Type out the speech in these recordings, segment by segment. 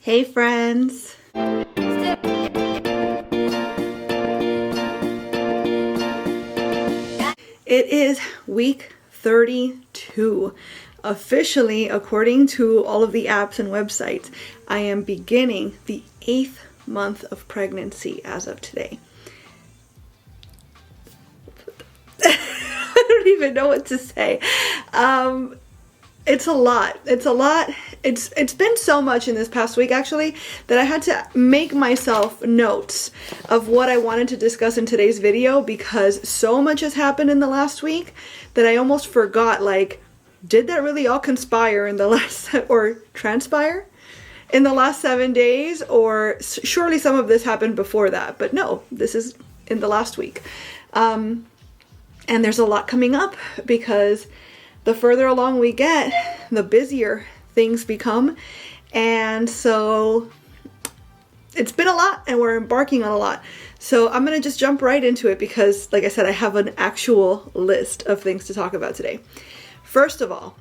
Hey friends! It is week 32. Officially, according to all of the apps and websites, I am beginning the 8th month of pregnancy as of today. I don't even know what to say. It's a lot. It's been so much in this past week actually that I had to make myself notes of what I wanted to discuss in today's video because so much has happened in the last week that I almost forgot, like, did that really all conspire in the last, or transpire in the last 7 days? Or surely some of this happened before that, but no, this is in the last week. And there's a lot coming up because the further along we get, the busier things become. And so it's been a lot and we're embarking on a lot. So I'm going to just jump right into it because, like I said, I have an actual list of things to talk about today. First of all,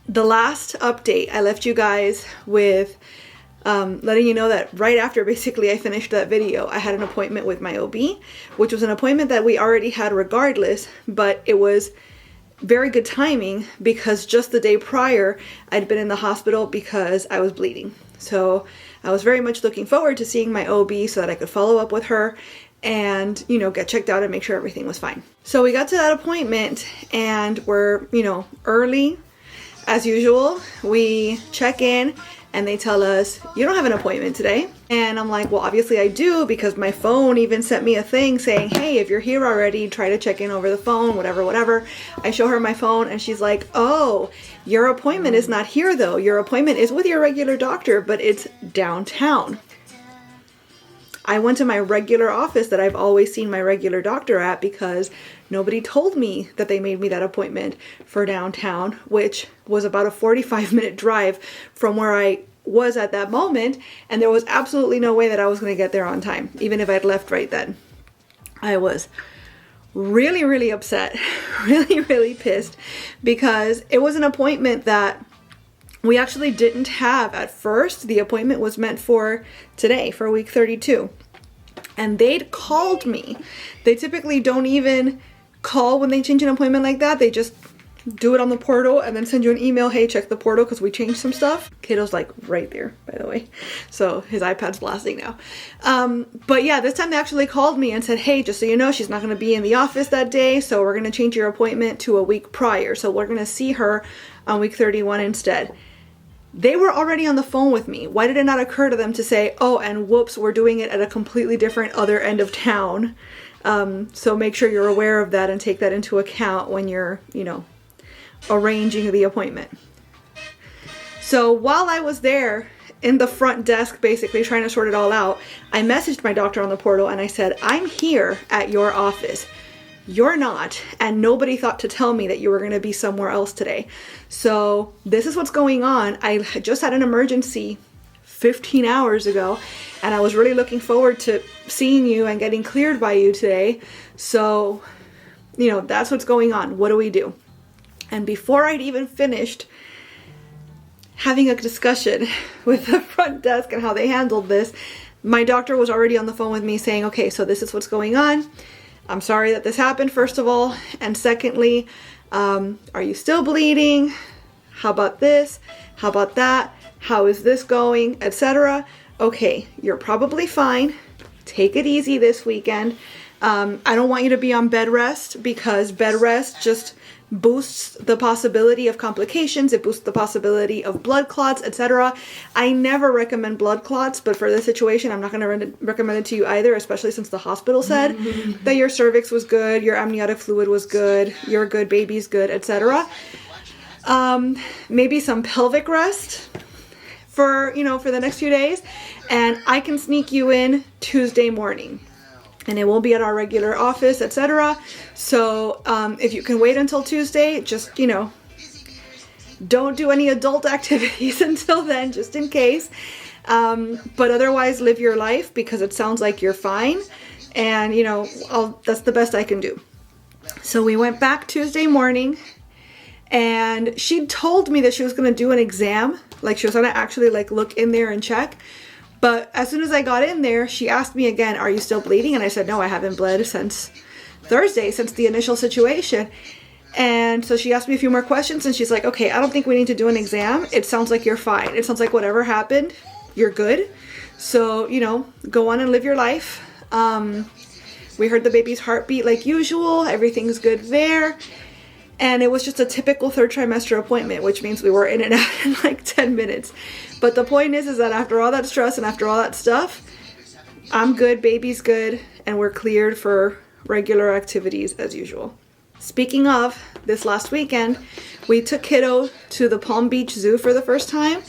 the last update I left you guys with letting you know that right after basically I finished that video, I had an appointment with my OB, which was an appointment that we already had regardless, but it was very good timing because just the day prior I'd been in the hospital because I was bleeding. So I was very much looking forward to seeing my OB so that I could follow up with her and, you know, get checked out and make sure everything was fine. So we got to that appointment and we're, early as usual. We check in and they tell us, you don't have an appointment today. And I'm like, well, obviously I do, because my phone even sent me a thing saying, hey, if you're here already, try to check in over the phone, whatever. I show her my phone and she's like, oh, your appointment is not here though. Your appointment is with your regular doctor, but it's downtown. I went to my regular office that I've always seen my regular doctor at because nobody told me that they made me that appointment for downtown, which was about a 45-minute drive from where I was at that moment, and there was absolutely no way that I was going to get there on time, even if I'd left right then. I was really, really upset, really pissed, because it was an appointment that we actually didn't have at first. The appointment was meant for today, for week 32. And they'd called me. They typically don't even call when they change an appointment like that. They just do it on the portal and then send you an email, hey, check the portal because we changed some stuff. Kiddo's like right there, by the way. So his iPad's blasting now. But yeah, this time they actually called me and said, hey, just so you know, she's not going to be in the office that day. So we're going to change your appointment to a week prior. So we're going to see her on week 31 instead. They were already on the phone with me. Why did it not occur to them to say, oh, and whoops, we're doing it at a completely different other end of town. So make sure you're aware of that and take that into account when you're, arranging the appointment. So while I was there in the front desk, basically trying to sort it all out, I messaged my doctor on the portal and I said, I'm here at your office. You're not, and nobody thought to tell me that you were going to be somewhere else today. So this is what's going on. I just had an emergency 15 hours ago, and I was really looking forward to seeing you and getting cleared by you today. So, that's what's going on. What do we do? And before I'd even finished having a discussion with the front desk and how they handled this, my doctor was already on the phone with me saying, okay, so this is what's going on. I'm sorry that this happened, first of all. And secondly, are you still bleeding? How about this? How about that? How is this going? Etc. Okay, you're probably fine. Take it easy this weekend. I don't want you to be on bed rest because bed rest just boosts the possibility of complications. It boosts the possibility of blood clots, etc. I never recommend blood clots, but for this situation, I'm not going to recommend it to you either, especially since the hospital said that your cervix was good, your amniotic fluid was good, you're good, baby's good, etc. Maybe some pelvic rest for the next few days, and I can sneak you in Tuesday morning. And it won't be at our regular office, etc. So if you can wait until Tuesday, just, don't do any adult activities until then, just in case. But otherwise, live your life because it sounds like you're fine. And, that's the best I can do. So we went back Tuesday morning And she told me that she was going to do an exam. Like she was going to actually like look in there and check. But as soon as I got in there, she asked me again, are you still bleeding? And I said, no, I haven't bled since Thursday, since the initial situation. And so she asked me a few more questions and she's like, okay, I don't think we need to do an exam. It sounds like you're fine. It sounds like whatever happened, you're good. So, you know, go on and live your life. We heard the baby's heartbeat like usual. Everything's good there. And it was just a typical third trimester appointment, which means we were in and out in like 10 minutes. But the point is that after all that stress and after all that stuff, I'm good, baby's good, and we're cleared for regular activities as usual. Speaking of, this last weekend, we took kiddo to the Palm Beach Zoo for the first time,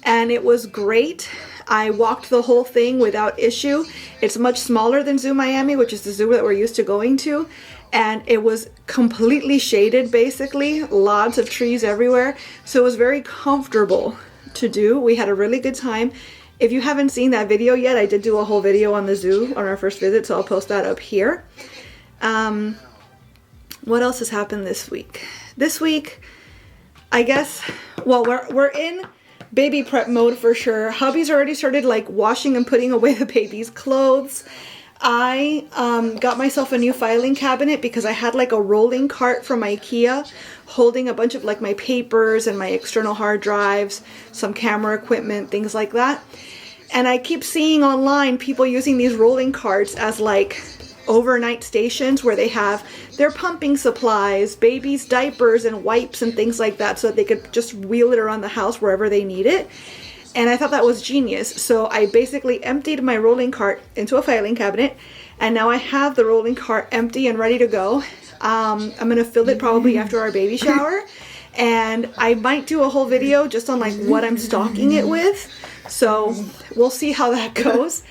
and it was great. I walked the whole thing without issue. It's much smaller than Zoo Miami, which is the zoo that we're used to going to. And it was completely shaded, basically. Lots of trees everywhere. So it was very comfortable to do. We had a really good time. If you haven't seen that video yet, I did do a whole video on the zoo on our first visit, so I'll post that up here. What else has happened this week? This week, I guess, well, we're in baby prep mode for sure. Hubby's already started like washing and putting away the baby's clothes. I got myself a new filing cabinet because I had like a rolling cart from IKEA holding a bunch of like my papers and my external hard drives, some camera equipment, things like that. And I keep seeing online people using these rolling carts as like overnight stations where they have their pumping supplies, baby's diapers and wipes and things like that so that they could just wheel it around the house wherever they need it. And I thought that was genius. So I basically emptied my rolling cart into a filing cabinet, and now I have the rolling cart empty and ready to go. I'm gonna fill it probably after our baby shower, and I might do a whole video just on like what I'm stocking it with. So we'll see how that goes.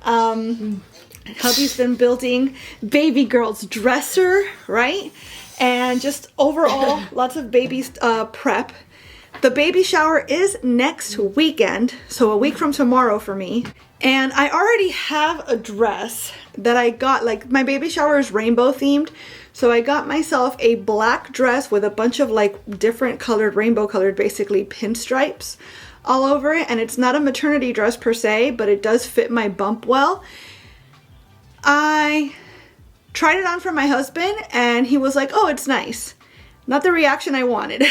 Hubby's been building baby girl's dresser, right? And just overall lots of baby prep. The baby shower is next weekend, so a week from tomorrow for me. And I already have a dress that I got, like my baby shower is rainbow themed. So I got myself a black dress with a bunch of like different colored, rainbow colored, basically pinstripes all over it. And it's not a maternity dress per se, but it does fit my bump well. I tried it on for my husband and he was like, oh, it's nice. Not the reaction I wanted.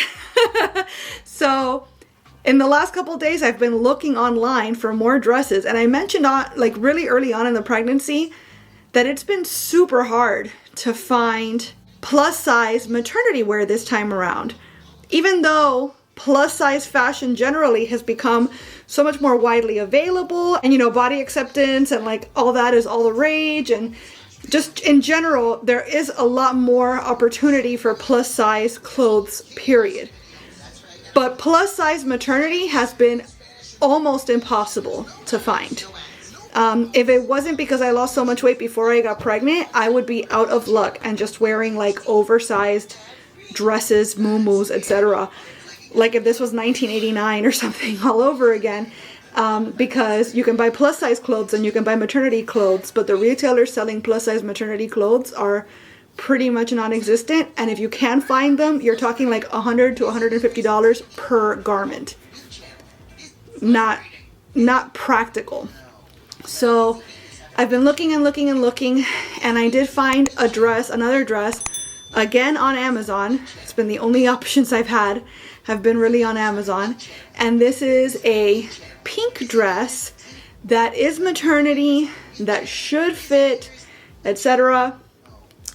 So in the last couple of days, I've been looking online for more dresses. And I mentioned like really early on in the pregnancy that it's been super hard to find plus size maternity wear this time around. Even though plus size fashion generally has become so much more widely available, and you know, body acceptance and like all that is all the rage, and just in general, there is a lot more opportunity for plus size clothes, period. But plus size maternity has been almost impossible to find. If it wasn't because I lost so much weight before I got pregnant, I would be out of luck and just wearing like oversized dresses, muumuus, etc. Like if this was 1989 or something all over again. Because you can buy plus size clothes and you can buy maternity clothes, but the retailers selling plus size maternity clothes are pretty much non-existent. And if you can find them, you're talking like $100 to $150 per garment. Not practical. So I've been looking and looking and looking, and I did find a dress, another dress, again on Amazon. It's been the only options I've had have been really on Amazon. And this is a pink dress that is maternity, that should fit, etc.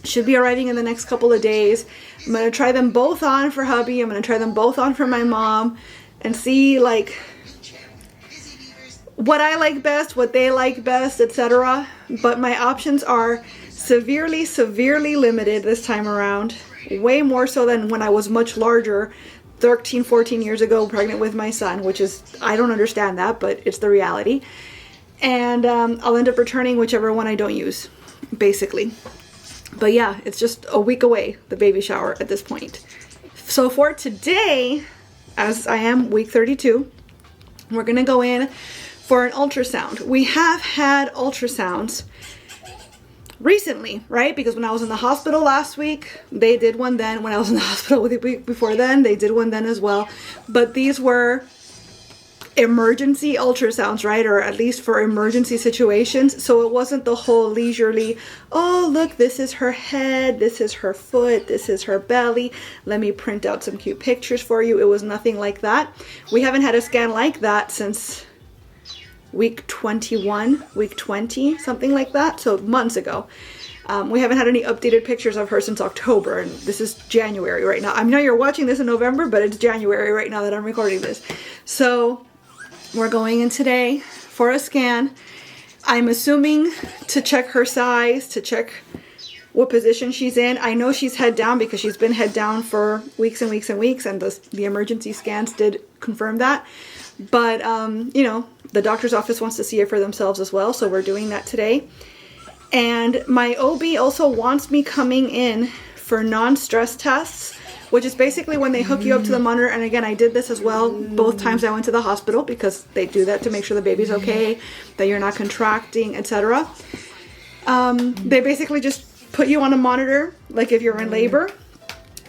Should be arriving in the next couple of days. I'm going to try them both on for hubby. I'm going to try them both on for my mom and see like what I like best, what they like best, etc. But my options are severely, severely limited this time around. Way more so than when I was much larger, 13, 14 years ago, pregnant with my son, which is, I don't understand that, but it's the reality. And I'll end up returning whichever one I don't use, basically. But yeah, it's just a week away, the baby shower at this point. So for today, as I am week 32, we're gonna go in for an ultrasound. We have had ultrasounds recently, right? Because when I was in the hospital last week, they did one then. When I was in the hospital the week before then, they did one then as well. But these were emergency ultrasounds, right? Or at least for emergency situations. So it wasn't the whole leisurely, oh, look, this is her head, this is her foot, this is her belly. Let me print out some cute pictures for you. It was nothing like that. We haven't had a scan like that since week 21, week 20, something like that. So months ago. We haven't had any updated pictures of her since October, and this is January right now. I know you're watching this in November, but it's January right now that I'm recording this. So we're going in today for a scan. I'm assuming to check her size, to check what position she's in. I know she's head down because she's been head down for weeks and weeks and weeks, and the emergency scans did confirm that. But, you know, the doctor's office wants to see it for themselves as well, so we're doing that today. And my OB also wants me coming in for non-stress tests, which is basically when they hook you up to the monitor. And again, I did this as well both times I went to the hospital, because they do that to make sure the baby's okay, that you're not contracting, etc. They basically just put you on a monitor, like if you're in labor,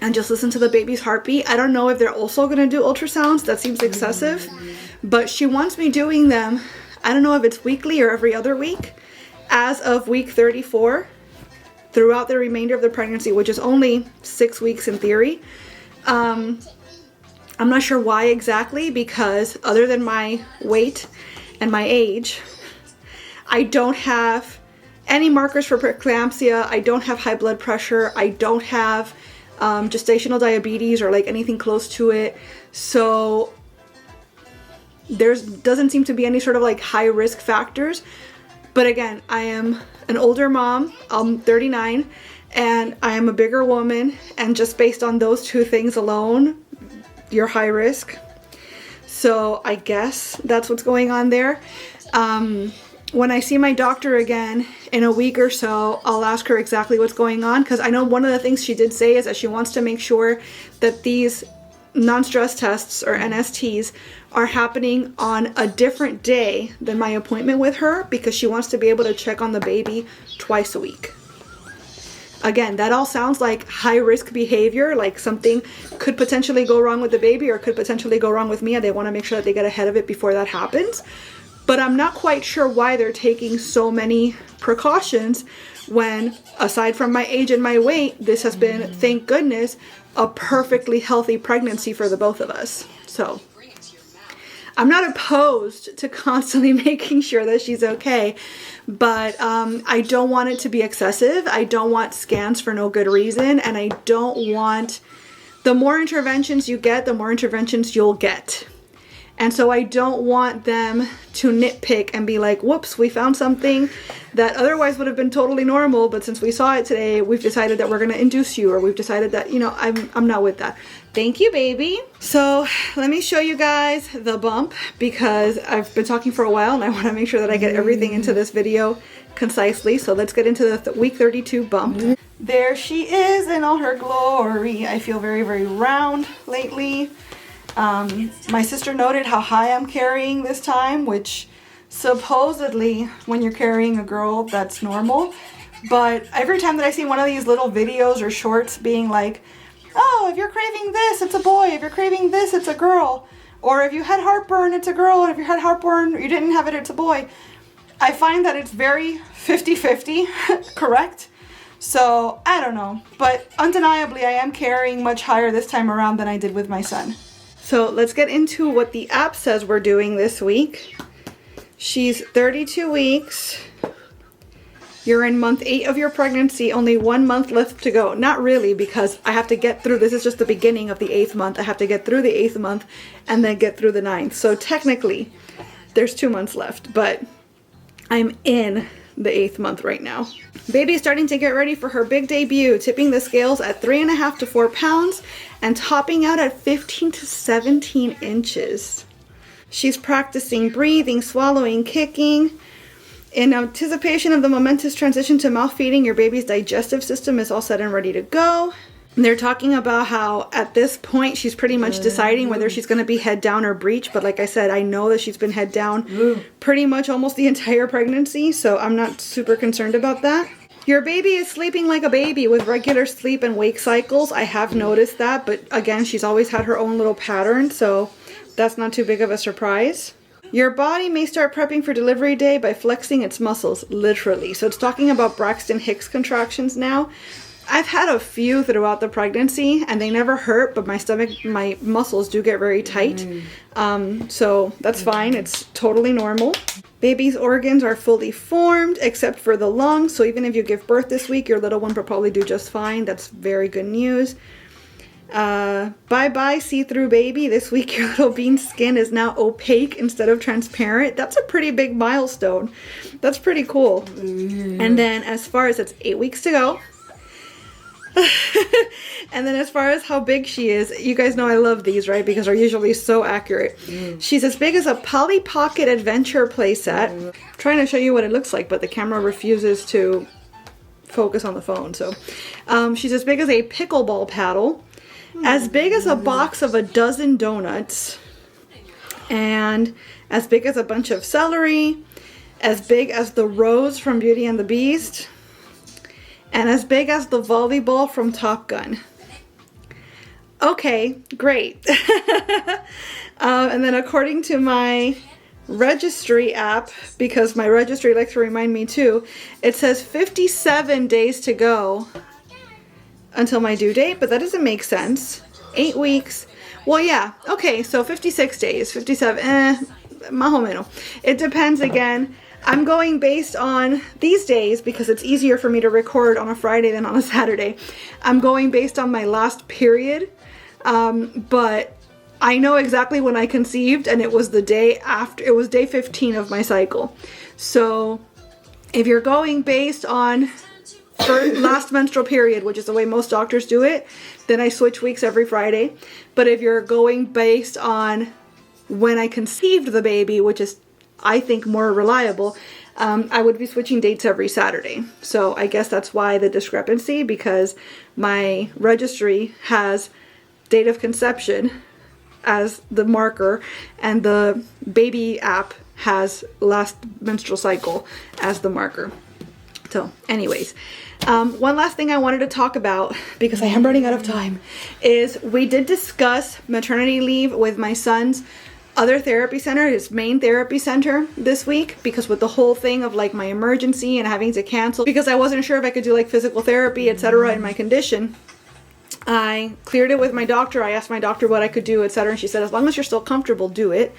and just listen to the baby's heartbeat. I don't know if they're also going to do ultrasounds. That seems excessive. But she wants me doing them, I don't know if it's weekly or every other week, as of week 34 throughout the remainder of the pregnancy, which is only 6 weeks in theory. I'm not sure why exactly, because other than my weight and my age, I don't have any markers for preeclampsia. I don't have high blood pressure. I don't have gestational diabetes or like anything close to it. So there doesn't seem to be any sort of like high risk factors. But again, I am an older mom, I'm 39, and I am a bigger woman, and just based on those two things alone, you're high risk. So I guess that's what's going on there. When I see my doctor again in a week or so, I'll ask her exactly what's going on, because I know one of the things she did say is that she wants to make sure that these non-stress tests, or NSTs, are happening on a different day than my appointment with her, because she wants to be able to check on the baby twice a week. Again, that all sounds like high-risk behavior, like something could potentially go wrong with the baby or could potentially go wrong with me, and they want to make sure that they get ahead of it before that happens. But I'm not quite sure why they're taking so many precautions when, aside from my age and my weight, this has been, thank goodness, a perfectly healthy pregnancy for the both of us. So I'm not opposed to constantly making sure that she's okay, but I don't want it to be excessive. I don't want scans for no good reason, and I don't want, the more interventions you get, the more interventions you'll get. And so I don't want them to nitpick and be like, whoops, we found something that otherwise would have been totally normal, but since we saw it today, we've decided that we're going to induce you, or we've decided that, you know, I'm not with that. Thank you, baby. So let me show you guys the bump, because I've been talking for a while and I want to make sure that I get everything into this video concisely. So let's get into the week 32 bump. There she is in all her glory. I feel very, very round lately. My sister noted how high I'm carrying this time, which supposedly when you're carrying a girl, that's normal. But every time that I see one of these little videos or shorts being like, oh, if you're craving this, it's a boy. If you're craving this, it's a girl. Or if you had heartburn, it's a girl. And if you had heartburn, you didn't have it, it's a boy. I find that it's very 50-50 correct. So I don't know. But undeniably, I am carrying much higher this time around than I did with my son. So let's get into what the app says we're doing this week. She's 32 weeks. You're in month 8 of your pregnancy, only 1 month left to go. Not really, because I have to get through, this is just the beginning of the 8th month. I have to get through the 8th month and then get through the 9th. So technically, there's 2 months left, but I'm in the 8th month right now. Baby's starting to get ready for her big debut, tipping the scales at 3.5 to 4 pounds and topping out at 15 to 17 inches. She's practicing breathing, swallowing, kicking. In anticipation of the momentous transition to mouth feeding, your baby's digestive system is all set and ready to go. And they're talking about how at this point she's pretty much deciding whether she's going to be head down or breech. But like I said, I know that she's been head down pretty much almost the entire pregnancy, so I'm not super concerned about that. Your baby is sleeping like a baby with regular sleep and wake cycles. I have noticed that, but again, she's always had her own little pattern, so that's not too big of a surprise. Your body may start prepping for delivery day by flexing its muscles, literally. So it's talking about Braxton Hicks contractions now. I've had a few throughout the pregnancy and they never hurt, but my muscles do get very tight. So that's fine. It's totally normal. Baby's organs are fully formed except for the lungs. So even if you give birth this week, your little one will probably do just fine. That's very good news. Bye-bye see-through baby. This week your little bean's skin is now opaque instead of transparent. That's a pretty big milestone. That's pretty cool. And then as far as it's 8 weeks to go. And then as far as how big she is, you guys know I love these, right? Because they're usually so accurate. She's as big as a Polly Pocket Adventure playset. I'm trying to show you what it looks like, but the camera refuses to focus on the phone. So she's as big as a pickleball paddle, as big as a box of a dozen donuts, and as big as a bunch of celery, as big as the rose from Beauty and the Beast, and as big as the volleyball from Top Gun. Okay, great. And then according to my registry app, because my registry likes to remind me too, it says 57 days to go until my due date, but that doesn't make sense. 8 weeks. Well, yeah. Okay, so 56 days, 57, más o menos. It depends again. I'm going based on these days because it's easier for me to record on a Friday than on a Saturday. I'm going based on my last period, but I know exactly when I conceived, and it was the day after, it was day 15 of my cycle. So if you're going based on last menstrual period, which is the way most doctors do it, then I switch weeks every Friday. But if you're going based on when I conceived the baby, which is I think more reliable, I would be switching dates every Saturday. So I guess that's why the discrepancy, because my registry has date of conception as the marker and the baby app has last menstrual cycle as the marker. So anyways, one last thing I wanted to talk about, because I am running out of time, is we did discuss maternity leave with my son's other therapy center, his main therapy center this week, because with the whole thing of like my emergency and having to cancel because I wasn't sure if I could do like physical therapy, etc. in my condition, I cleared it with my doctor. I asked my doctor what I could do, etc. and she said, as long as you're still comfortable, do it.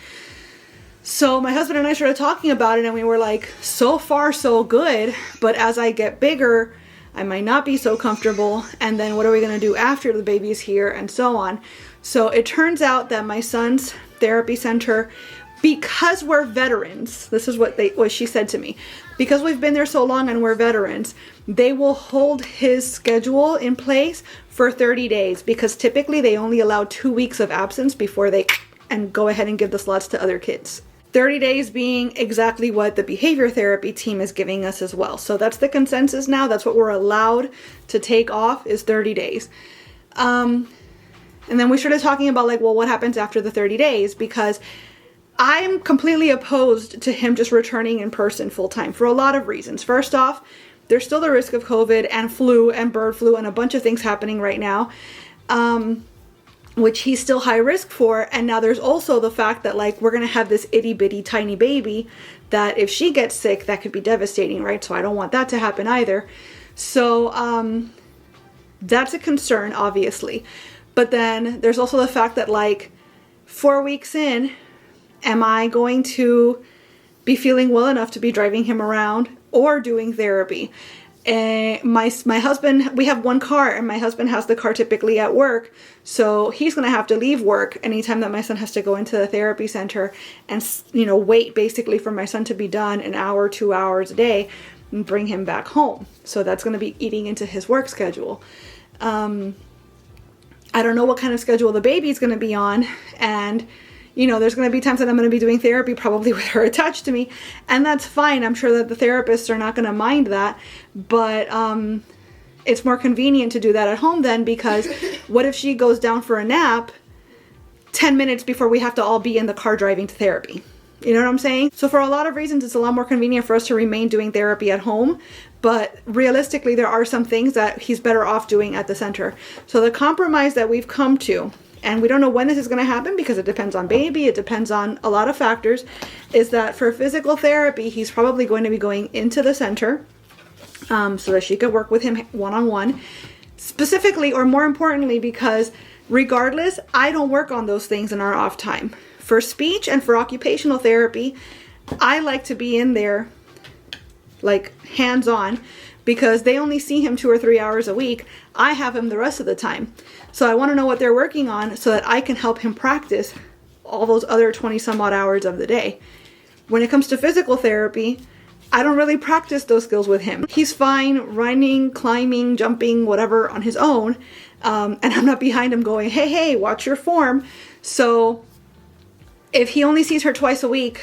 So my husband and I started talking about it and we were like, so far so good, but as I get bigger, I might not be so comfortable, and then what are we going to do after the baby's here, and so on. So it turns out that my son's therapy center, because we're veterans, this is what she said to me, because we've been there so long and we're veterans, they will hold his schedule in place for 30 days, because typically they only allow 2 weeks of absence before they and go ahead and give the slots to other kids. 30 days being exactly what the behavior therapy team is giving us as well. So that's the consensus now. That's what we're allowed to take off, is 30 days. And then we started talking about like, well, what happens after the 30 days? Because I'm completely opposed to him just returning in person full time for a lot of reasons. First off, there's still the risk of COVID and flu and bird flu and a bunch of things happening right now, which he's still high risk for. And now there's also the fact that like we're going to have this itty bitty tiny baby that if she gets sick, that could be devastating, right? So I don't want that to happen either. So that's a concern, obviously. But then there's also the fact that like 4 weeks in, am I going to be feeling well enough to be driving him around or doing therapy? And my husband, we have one car, and my husband has the car typically at work. So he's going to have to leave work anytime that my son has to go into the therapy center and, you know, wait basically for my son to be done an hour, 2 hours a day and bring him back home. So that's going to be eating into his work schedule. I don't know what kind of schedule the baby's going to be on, and you know, there's going to be times that I'm going to be doing therapy probably with her attached to me, and that's fine. I'm sure that the therapists are not going to mind that, but it's more convenient to do that at home then, because what if she goes down for a nap 10 minutes before we have to all be in the car driving to therapy? You know what I'm saying? So for a lot of reasons, it's a lot more convenient for us to remain doing therapy at home. But realistically, there are some things that he's better off doing at the center. So the compromise that we've come to, and we don't know when this is going to happen because it depends on baby, it depends on a lot of factors, is that for physical therapy, he's probably going to be going into the center so that she could work with him one-on-one. Specifically, or more importantly, because regardless, I don't work on those things in our off time. For speech and for occupational therapy, I like to be in there like hands-on because they only see him 2 or 3 hours a week. I have him the rest of the time. So I want to know what they're working on so that I can help him practice all those other 20 some odd hours of the day. When it comes to physical therapy, I don't really practice those skills with him. He's fine running, climbing, jumping, whatever on his own. And I'm not behind him going, hey, hey, watch your form. So if he only sees her twice a week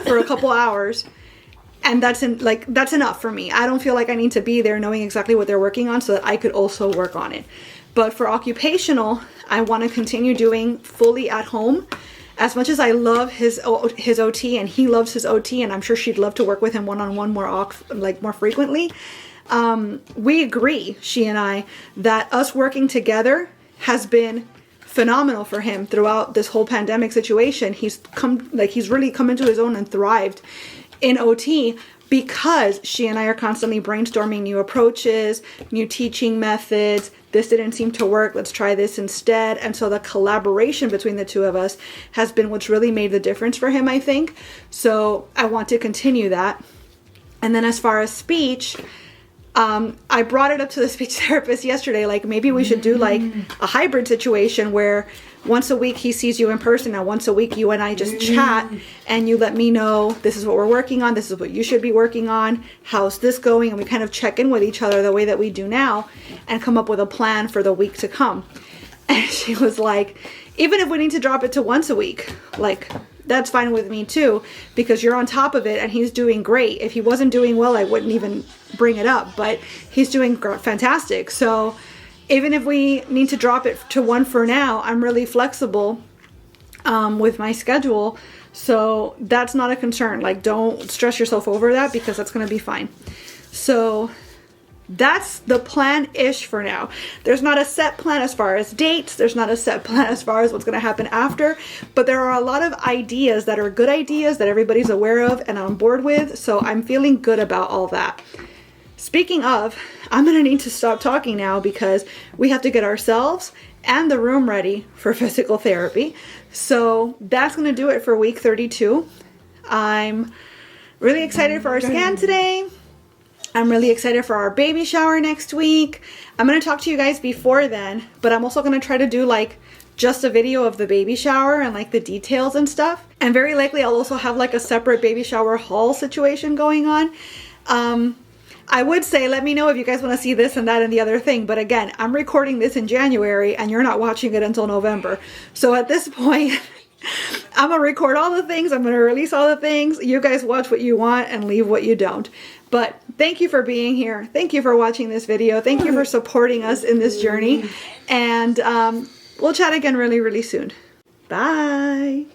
for a couple hours, and that's enough for me. I don't feel like I need to be there knowing exactly what they're working on so that I could also work on it. But for occupational, I want to continue doing fully at home. As much as I love his OT and he loves his OT, and I'm sure she'd love to work with him one-on-one more frequently. We agree, she and I, that us working together has been phenomenal for him throughout this whole pandemic situation. He's really come into his own and thrived in OT because she and I are constantly brainstorming new approaches, new teaching methods. This didn't seem to work. Let's try this instead. And so the collaboration between the two of us has been what's really made the difference for him, I think. So I want to continue that. And then as far as speech, I brought it up to the speech therapist yesterday, like maybe we should do like a hybrid situation where once a week he sees you in person and once a week you and I just chat and you let me know this is what we're working on, this is what you should be working on, how's this going, and we kind of check in with each other the way that we do now and come up with a plan for the week to come. And she was like, even if we need to drop it to once a week, like that's fine with me too, because you're on top of it and he's doing great. If he wasn't doing well, I wouldn't even bring it up, but he's doing fantastic. So even if we need to drop it to one for now, I'm really flexible with my schedule. So that's not a concern. Like, don't stress yourself over that because that's going to be fine. So that's the plan-ish for now. There's not a set plan as far as dates. There's not a set plan as far as what's going to happen after. But there are a lot of ideas that are good ideas that everybody's aware of and on board with. So I'm feeling good about all that. Speaking of, I'm going to need to stop talking now because we have to get ourselves and the room ready for physical therapy. So that's going to do it for week 32. I'm really excited for our scan today. I'm really excited for our baby shower next week. I'm going to talk to you guys before then, but I'm also going to try to do like just a video of the baby shower and like the details and stuff. And very likely I'll also have like a separate baby shower haul situation going on. I would say, let me know if you guys want to see this and that and the other thing. But again, I'm recording this in January and you're not watching it until November. So at this point, I'm going to record all the things. I'm going to release all the things. You guys watch what you want and leave what you don't. But thank you for being here. Thank you for watching this video. Thank you for supporting us in this journey. And we'll chat again really, really soon. Bye.